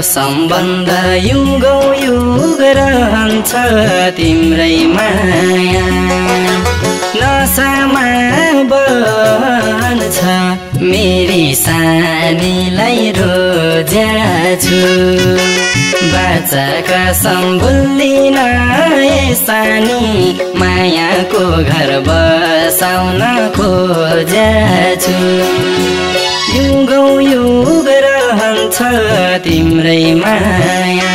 सम्बन्ध युगौँ युग रहन्छ तिम्रै माया नसामा बन्छ मेरी सानीलाई रोज्याछु बाचाका सम्बुल्दिन ए सानी मायाको घर बसाउन खोज्याछु युगौँ युग रहन्छ तिम्रै माया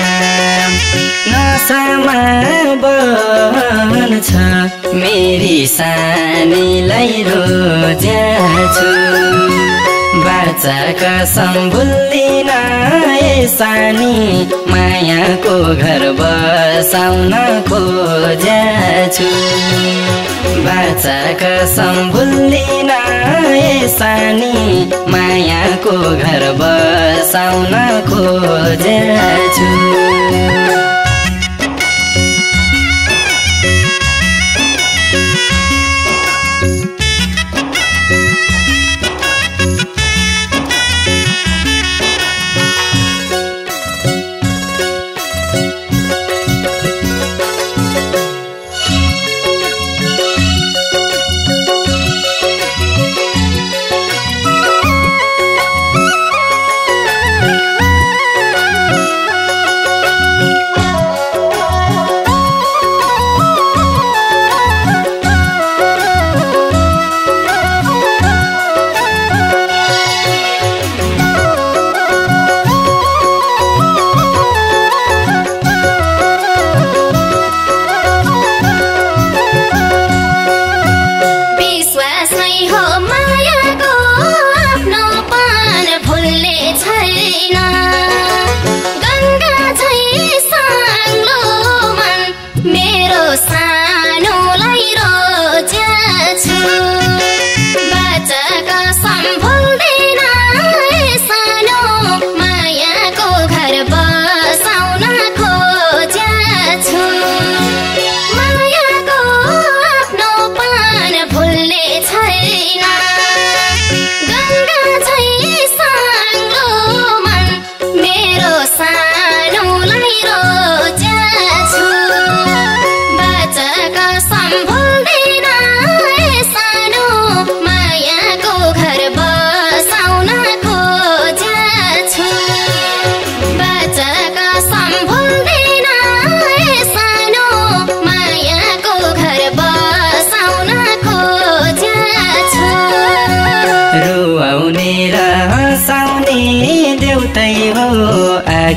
नसामा बन्छ मेरी सानीलाई रोज्याछु बाचाका सम्बुल्दिन ए सानी मायाको घर बसाउन खोज्याछु बाचाका सम्बुल्दिन ए सानी मायाको घर बसाउन खोज्याछु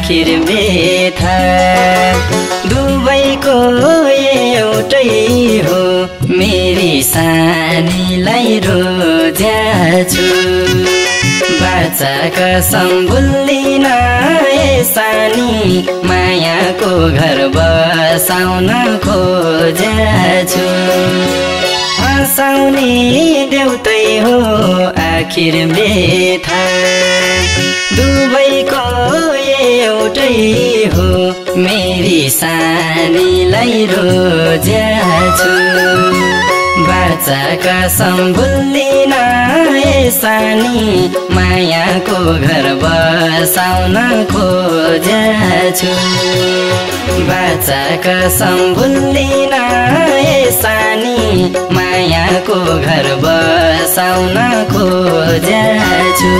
आखिर बेथा दुवैको एउटै हो मेरी सानीलाई रोज्याछु बाचाका सम्बुल्दिन ए सानी मायाको घर बसाउन खोज्याछु हँसाउने देउतै हो आखिर बेथा दुवैको एउटै हो मेरी सानीलाई रोज्याछु बाचाका सम्बुल्दिन ए सानी मायाको घर बसाउन खोज्याछु बाचाका सम्बुल्दिन ए सानी मायाको घर बसाउन खोज्याछु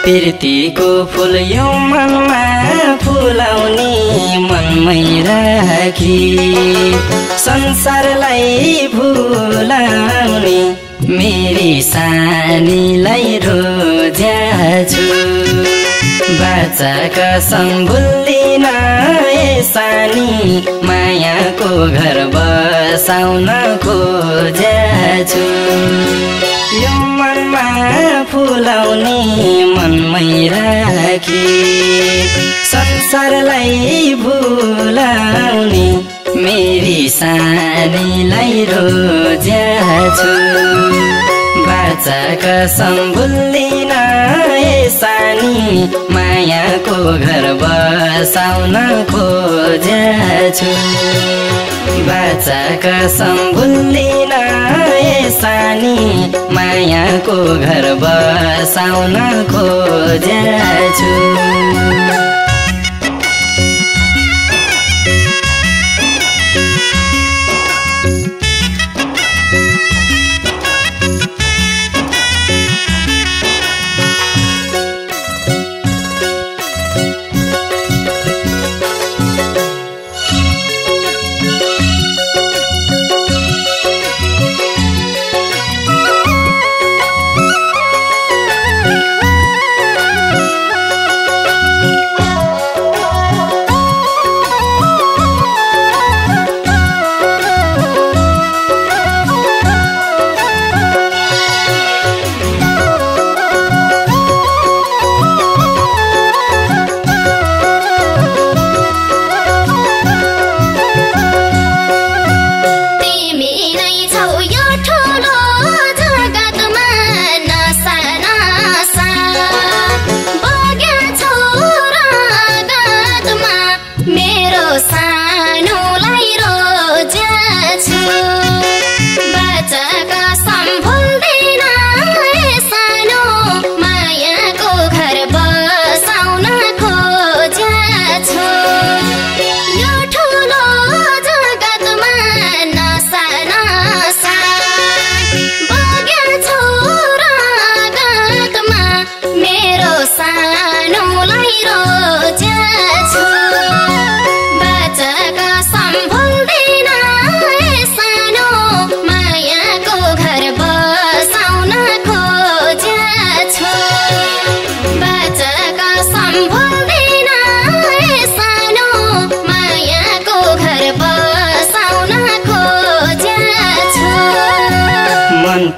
प्रीतिको फुल यो मनमा फुलाउने मनमै राखी संसारलाई भुलाउने मेरी सानीलाई रोज्याछु बाचाका सम्बुल्दिन ए सानी मायाको घर बसाउन खोज्याछु यो मनमा फुलाउने मनमै राखी संसारलाई भुलाउने मेरी सानीलाई रोज्याछु बाचाका सम्बुल्दिन ए सानी मायाको घर बसाउन खोज्याछु बाचाका सम्बुल्दिन ए सानी मायाको घर बसाउन खोज्याछु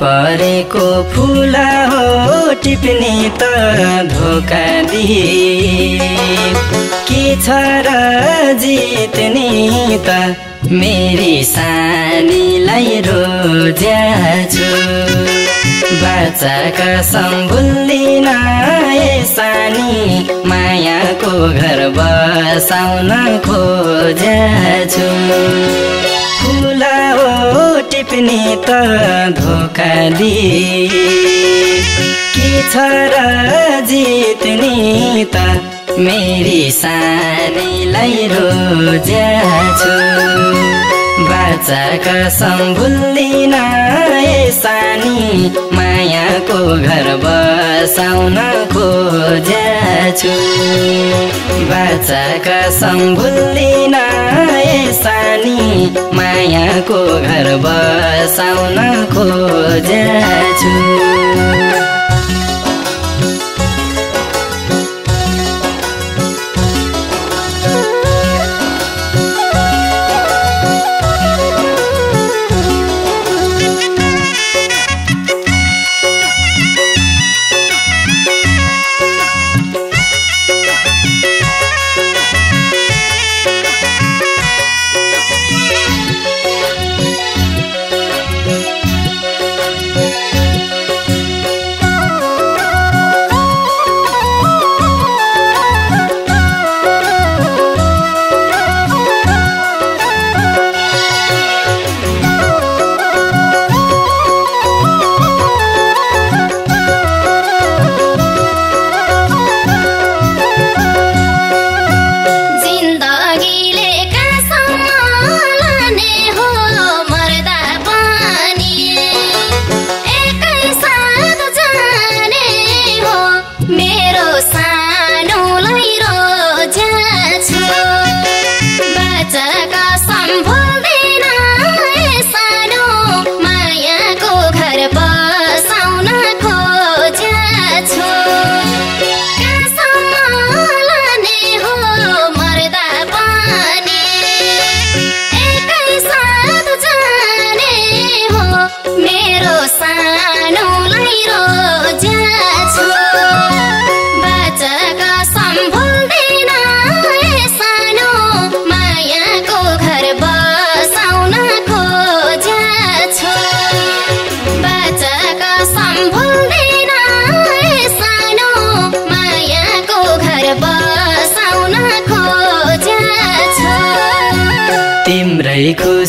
परेको फुला हो टिप्ने त धोका दिए के छ र जित्ने त मेरी सानीलाई रोज्याछु बाचाका सम्बुल्दिन ए सानी मायाको घर बसाउन खोज्याछु फुला हो टिप्ने त धोका दिए के छ र जित्ने त मेरी सानीलाई रोज्याछु बाचाका सम्बुल्दिन ए सानी मायाको घर बसाउन खोज्याछु बाचाका सम्बुल्दिन ए सानी मायाको घर बसाउन खोज्याछु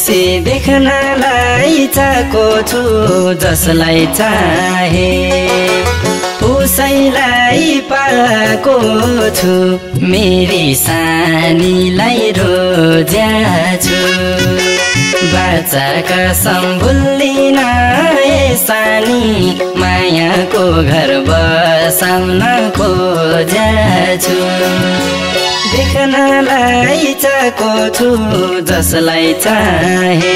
खुसी देख्नलाई चाहेको छु जसलाई चाहे उसैलाई पाएको छु मेरी सानीलाई रोज्याछु बाचाका सम्भुल्दिन ए सानी मायाको घर बसाउन खोज्याछु देख्नलाई चाहेको छु जसलाई चाहे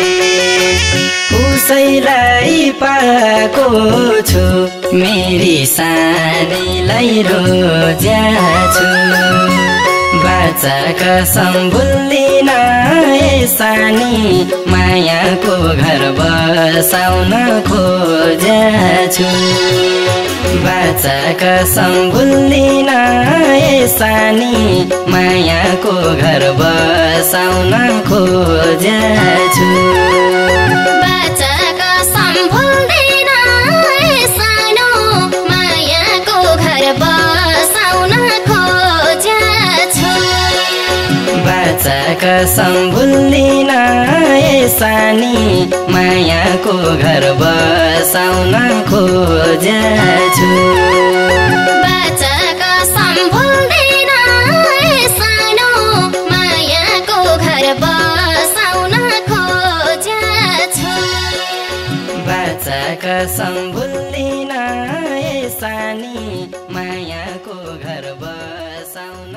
उसैलाई पाएको छु मेरी सानीलाई रोज्याछु बाचाका सम्भुल्दिन ए सानी मायाको घर बसाउन खोज्याछु बाचाका सम्भुल्दिन ए सानी मायाको घर बसाउन खोज्याछु बाचाका सम्भुल्दिन ए सानो मायाको घर बसाउन खोज्याछु बाचाका सम्भुल्दिन ए सानी मायाको घर बसाउन खोज्याछु बाचाका सम्भुल्दिन ए सानो मायाको घर बसाउन खोज्याछु बाचाका सम्भुल्दिन ए सानी मायाको घर बसाउन